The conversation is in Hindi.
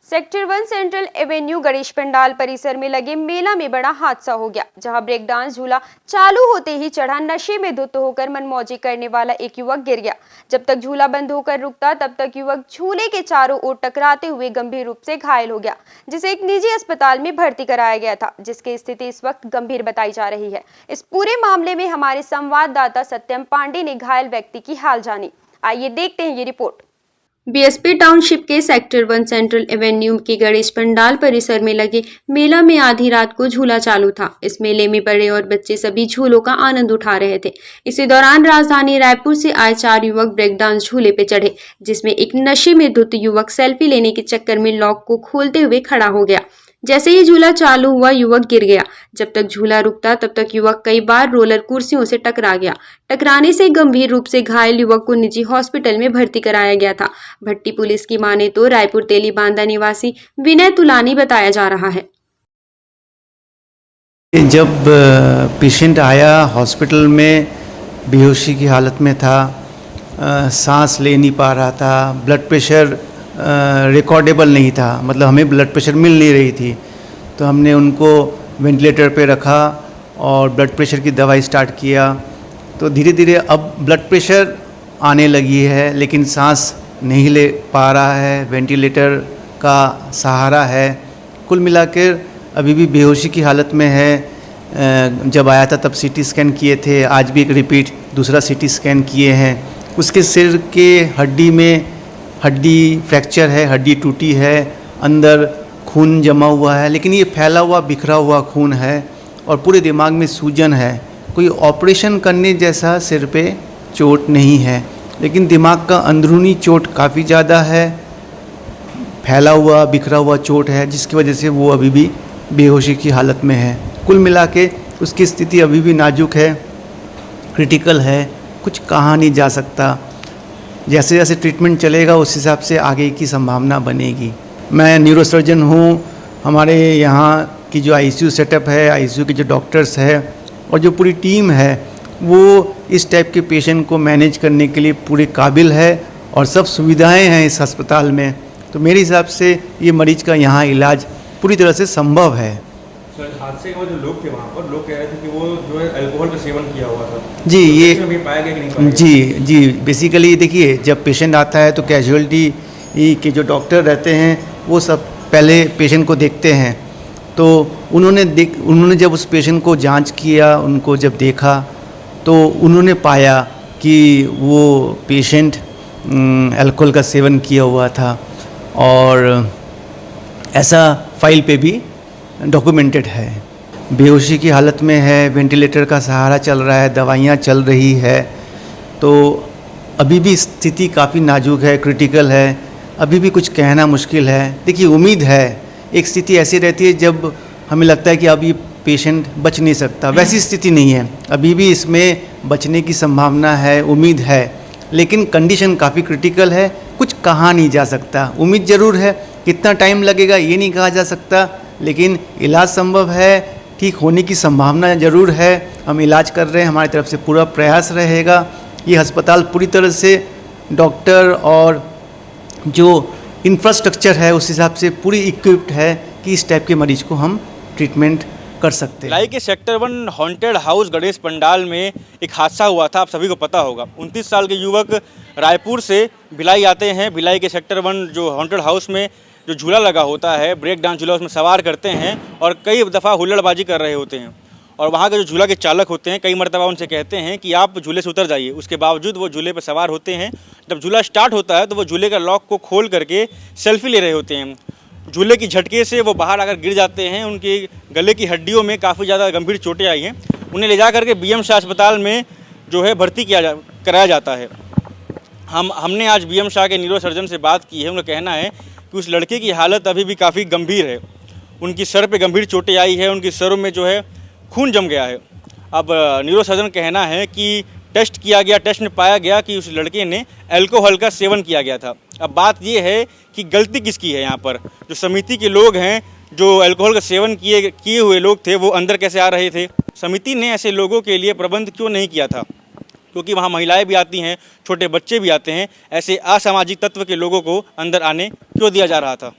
Sector 1 central Avenue Ganesh pandal परिसर में लगे मेला में बड़ा हादसा हो गया, जहां ब्रेक डांस झूला चालू होते ही चढ़ा नशे में धुत होकर मनमौजी करने वाला एक युवक गिर गया। जब तक झूला बंद होकर रुकता तब तक युवक झूले के चारों ओर टकराते हुए गंभीर रूप से घायल हो गया, जिसे एक निजी अस्पताल में भर्ती कराया गया था, जिसकी स्थिति इस वक्त गंभीर बताई जा रही है। इस पूरे मामले में हमारे संवाददाता सत्यम पांडे ने घायल व्यक्ति की हाल जानी। आइए देखते हैं ये रिपोर्ट। बीएसपी टाउनशिप के सेक्टर 1 सेंट्रल एवेन्यू के गणेश पंडाल परिसर में लगे मेला में आधी रात को झूला चालू था। इस मेले में बड़े और बच्चे सभी झूलों का आनंद उठा रहे थे। इसी दौरान राजधानी रायपुर से आए 4 युवक ब्रेक डांस झूले पे चढ़े, जिसमें एक नशे में धुत युवक सेल्फी लेने के चक्कर में लॉक को खोलते हुए खड़ा हो गया। जैसे ही झूला चालू हुआ युवक गिर गया। जब तक झूला रुकता तब तक युवक कई बार रोलर कुर्सियों से टकरा गया। टकराने से गंभीर रूप से घायल युवक को निजी हॉस्पिटल में भर्ती कराया गया था। भट्टी पुलिस की माने तो रायपुर तेली बांदा निवासी विनय तुलानी बताया जा रहा है। जब पेशेंट आया हॉस्पिटल में बेहोशी की हालत में था, सांस ले नहीं पा रहा था, ब्लड प्रेशर रिकॉर्डेबल नहीं था, मतलब हमें ब्लड प्रेशर मिल नहीं रही थी, तो हमने उनको वेंटिलेटर पे रखा और ब्लड प्रेशर की दवाई स्टार्ट किया। तो धीरे धीरे अब ब्लड प्रेशर आने लगी है, लेकिन सांस नहीं ले पा रहा है, वेंटिलेटर का सहारा है। कुल मिलाकर अभी भी बेहोशी की हालत में है। जब आया था तब सीटी स्कैन किए थे, आज भी एक रिपीट दूसरा सीटी स्कैन किए हैं। उसके सिर के हड्डी में हड्डी फ्रैक्चर है, हड्डी टूटी है, अंदर खून जमा हुआ है, लेकिन ये फैला हुआ बिखरा हुआ खून है और पूरे दिमाग में सूजन है। कोई ऑपरेशन करने जैसा सिर पे चोट नहीं है, लेकिन दिमाग का अंदरूनी चोट काफ़ी ज़्यादा है, फैला हुआ बिखरा हुआ चोट है, जिसकी वजह से वो अभी भी बेहोशी की हालत में है। कुल मिला के उसकी स्थिति अभी भी नाजुक है, क्रिटिकल है, कुछ कहा नहीं जा सकता। जैसे जैसे ट्रीटमेंट चलेगा उस हिसाब से आगे की संभावना बनेगी। मैं न्यूरोसर्जन हूँ। हमारे यहाँ की जो आईसीयू सेटअप है, आईसीयू के जो डॉक्टर्स है और जो पूरी टीम है, वो इस टाइप के पेशेंट को मैनेज करने के लिए पूरे काबिल है और सब सुविधाएं हैं इस अस्पताल में। तो मेरे हिसाब से ये मरीज का यहाँ इलाज पूरी तरह से संभव है। सर, हादसे के बाद जो लोग थे वहाँ पर, लोग कह रहे थे कि वो जो है अल्कोहल का सेवन किया हुआ था। जी, ये पाया गया कि नहीं पाया गया? जी, बेसिकली देखिए, जब पेशेंट आता है तो कैजुअलिटी के जो डॉक्टर रहते हैं वो सब पहले पेशेंट को देखते हैं। तो उन्होंने जब उस पेशेंट को जांच किया, उनको जब देखा तो उन्होंने पाया कि वो पेशेंट अल्कोहल का सेवन किया हुआ था और ऐसा फाइल पे भी डॉक्यूमेंटेड है। बेहोशी की हालत में है, वेंटिलेटर का सहारा चल रहा है, दवाइयाँ चल रही है, तो अभी भी स्थिति काफ़ी नाजुक है, क्रिटिकल है, अभी भी कुछ कहना मुश्किल है। देखिए, उम्मीद है, एक स्थिति ऐसी रहती है जब हमें लगता है कि अब ये पेशेंट बच नहीं सकता, वैसी स्थिति नहीं है। अभी भी इसमें बचने की संभावना है, उम्मीद है, लेकिन कंडीशन काफ़ी क्रिटिकल है, कुछ कहा नहीं जा सकता। उम्मीद ज़रूर है, कितना टाइम लगेगा ये नहीं कहा जा सकता, लेकिन इलाज संभव है, ठीक होने की संभावना ज़रूर है। हम इलाज कर रहे हैं, हमारी तरफ से पूरा प्रयास रहेगा। ये अस्पताल पूरी तरह से डॉक्टर और जो इंफ्रास्ट्रक्चर है उस हिसाब से पूरी इक्विप्ड है कि इस टाइप के मरीज को हम ट्रीटमेंट कर सकते हैं। भिलाई के sector 1 haunted house Ganesh pandal में एक हादसा हुआ था, आप सभी को पता होगा। 29 साल के युवक रायपुर से भिलाई आते हैं। भिलाई के सेक्टर 1 जो हॉन्टेड हाउस में जो झूला लगा होता है, ब्रेक डांस झूला, उसमें सवार करते हैं और कई दफ़ा हुल्लड़बाजी कर रहे होते हैं। और वहाँ के जो झूला के चालक होते हैं, कई मरतबा उनसे कहते हैं कि आप झूले से उतर जाइए। उसके बावजूद वो झूले पर सवार होते हैं। जब झूला स्टार्ट होता है तो वो झूले का लॉक को खोल करके सेल्फी ले रहे होते हैं। झूले की झटके से वो बाहर आकर गिर जाते हैं। उनके गले की हड्डियों में काफ़ी ज़्यादा गंभीर चोटें आई हैं। उन्हें ले जा करके बीएम शाह अस्पताल में जो है भर्ती कराया जाता है। हमने आज बीएम शाह के न्यूरोसर्जन से बात की है। उनका कहना है कि उस लड़के की हालत अभी भी काफ़ी गंभीर है। उनकी सर पे गंभीर चोटें आई है, उनकी सरों में जो है खून जम गया है। अब न्यूरोसर्जन कहना है कि टेस्ट किया गया, टेस्ट में पाया गया कि उस लड़के ने अल्कोहल का सेवन किया गया था। अब बात ये है कि गलती किसकी है यहाँ पर? जो समिति के लोग हैं, जो अल्कोहल का सेवन किए हुए लोग थे, वो अंदर कैसे आ रहे थे? समिति ने ऐसे लोगों के लिए प्रबंध क्यों नहीं किया था? क्योंकि वहाँ महिलाएं भी आती हैं, छोटे बच्चे भी आते हैं। ऐसे असामाजिक तत्व के लोगों को अंदर आने क्यों दिया जा रहा था?